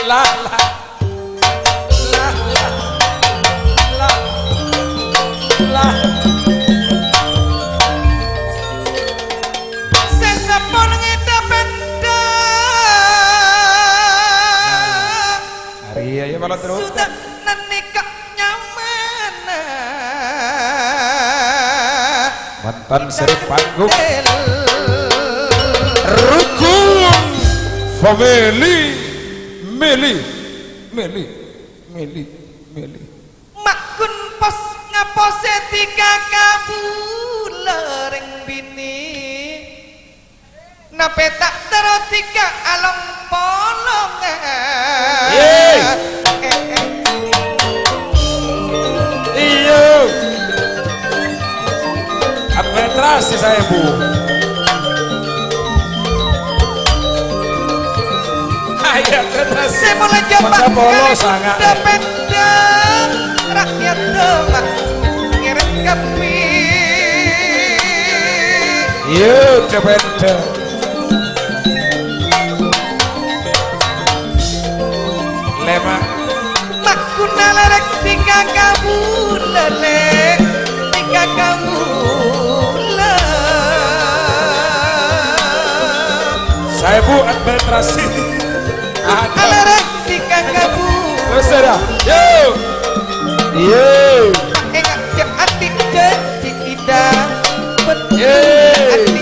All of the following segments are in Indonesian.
lah lah lah lah sesapun ngita benda hari ya malah terus sudah nenikah nyaman mantan seri panggung rukun family meli makun pos ngapose tiga kabulereng bini nape tak terotika along polong iyo administrasi saya bu saya mulai jambak dapendang rakyat demak ngirim kapi yuk dapendang lemak makuna lerek tiga kamu lelek tiga kamu saya bu administrasi alarek tiga kamu besar yo yo enggak cek atik jadi indah atik jadi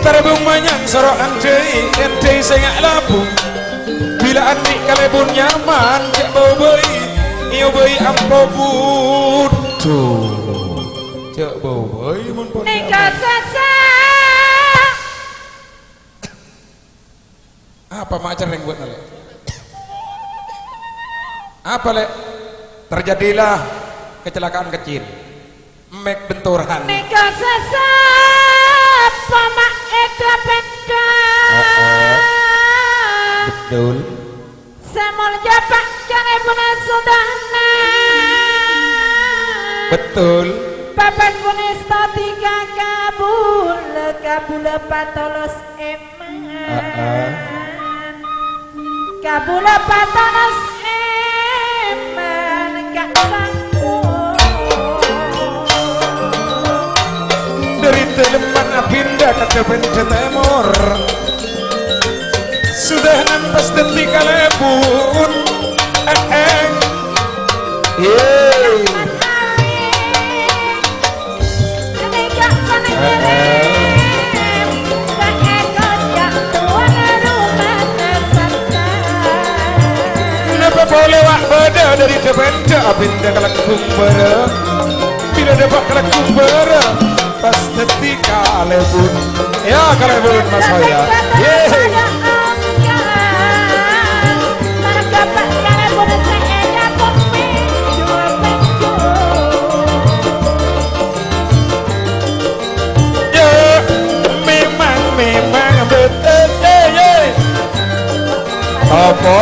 terbung manyang sorokan jai ente sengak labung bila atik kalebun nyaman cek bau bayi iyo bayi ampo butuh cek bau bayi mun pun nikah sasa apa macer yang buat nale? Apa le? Terjadilah kecelakaan kecil, mek benturan. Nikah sasa, pamak eka peka. Betul. Semol japak jangan punya sudahna. Betul. Papan punis tiga kabul patolos emang. Kabula patanas eman gak sanggup dari teleman apinda kata benda temor sudah nampas detik kalebun boleh wak beda dari dependa apinda kalak kumbara bila dapat kalak kumbara pas ketika lebun ya kalebun mas saya memang betul apa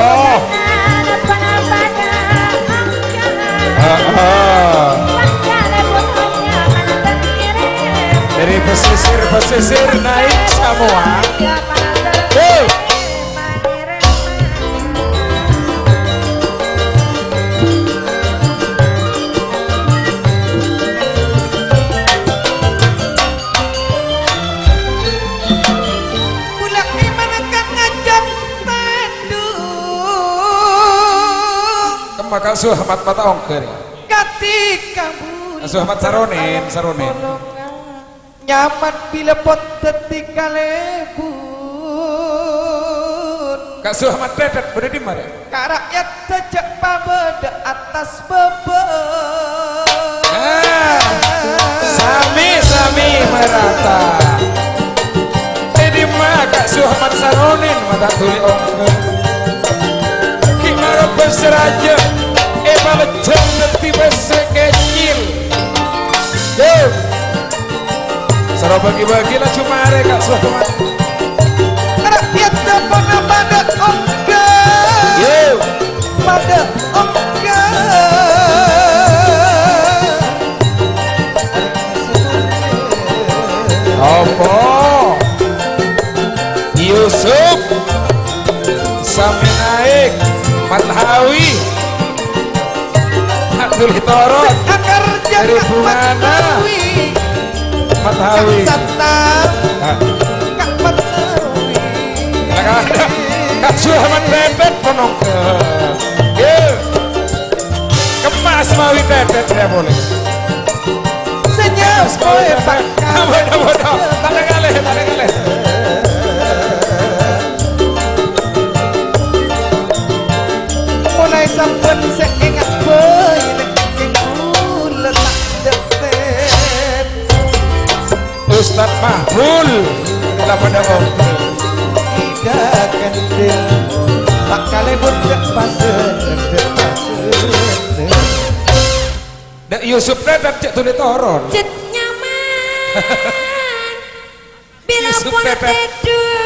dari pesisir naik semua maka Suhamat mata ongker ketika Suhamat saronin nyaman bila pot ketika lebun Kak Suhamat dedet berada di mana? Kak rakyat sejak pabeda atas beban sami merata jadi mah Kak Suhamat saronin mata tuli ongker gimana besar aja baleceng nanti besar kecil Saro bagi-bagilah cuma mereka Suhamat rakyat dapat pada ongkar pada ongkar apa Yusuf Sami naik Mathawi Abdul Toron akar dari Bungana Mathawi Satang Kak Mathawi Kak Suhaman Bebet ponong ke kemas mawi tetet ya boleh senyum boy pakar bodoh tanda kalih mulai sampun seingat boy letak deket Ustadz Mahful kita pada ngobrol tidak kendil tak kali bundek pasir Dak Yusuf tetet cek tulis toron Cet nyaman bila Yusuf pun Pepet. tidur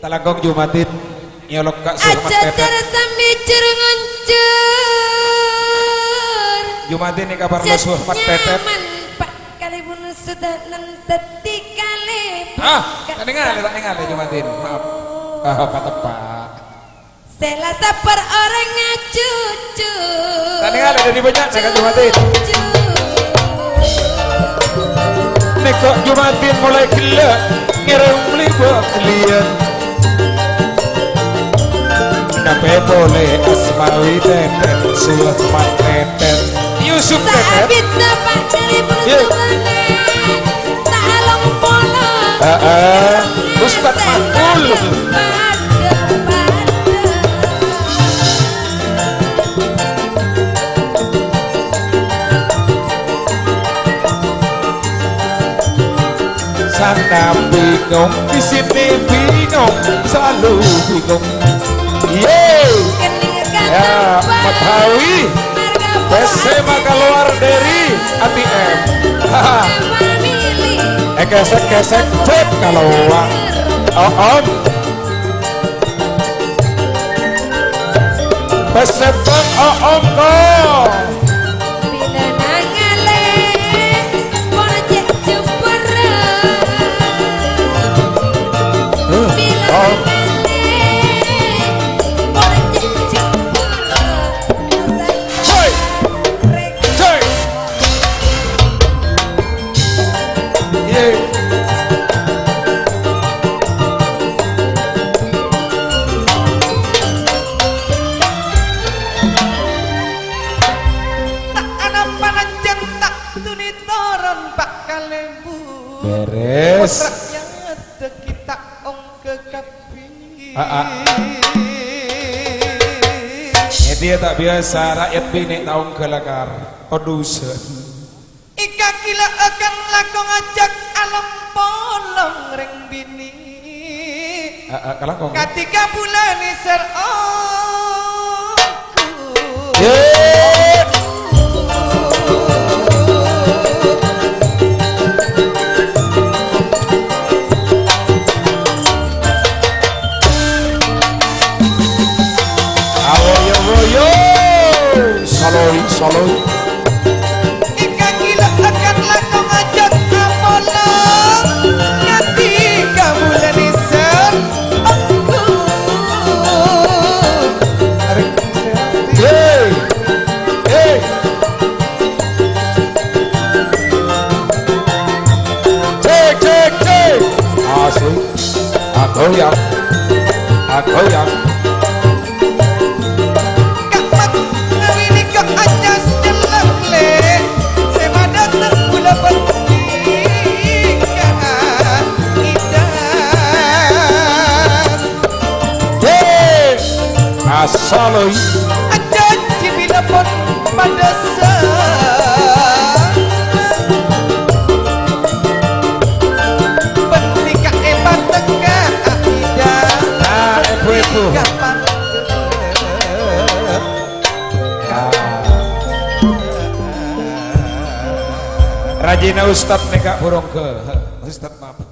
Talangkong Jumatin nyolok Kak Suhaman aja Tetet terasa mikir ngancur Jumatin ini kabar lo Cet Suhaman Tetet nyaman pak kali pun sudah nenteti kali tak ningali Jumatin maaf apa tepat Sela sabar orang ngacucu tak ningali dari banyak saya Jumatin nek kok Jumatin mulai gila ngirim libur kalian Nape boleh Asmawi Tetet Suhaman Tetet Yusuf Tetet Sabit dapat dari bersulane tak along pola Ustadz Mahful sana bingung di sini bingung selalu bingung ya Mathawi SMA keluar dari ATM gesek cek kalau om pesetan om kok bila nangale pola cek jempera bila nangale pola cek jempera Coy, coy. Yeah. tak ada panjang tak tuni toron pak kalebu Beres. rakyat kita ong ke kapi Dia tak biasa rakyat bini taung kelakar produsen ika kila akan lakong ajak alam polong ring bini kelakong ketika bulan ser yeah. Awoyo saloi ika kila akan lakong ajak apolong ketika bulan ser hey hey cek asik aku yang kapat ngawini ke ajas jelek le sema datang gula pentingkan indah hey asaloi ada cibila pun pada pentingkan ebat tengah indah ibu kapan Rajina Ustadz nih kak burung ke Ustadz maaf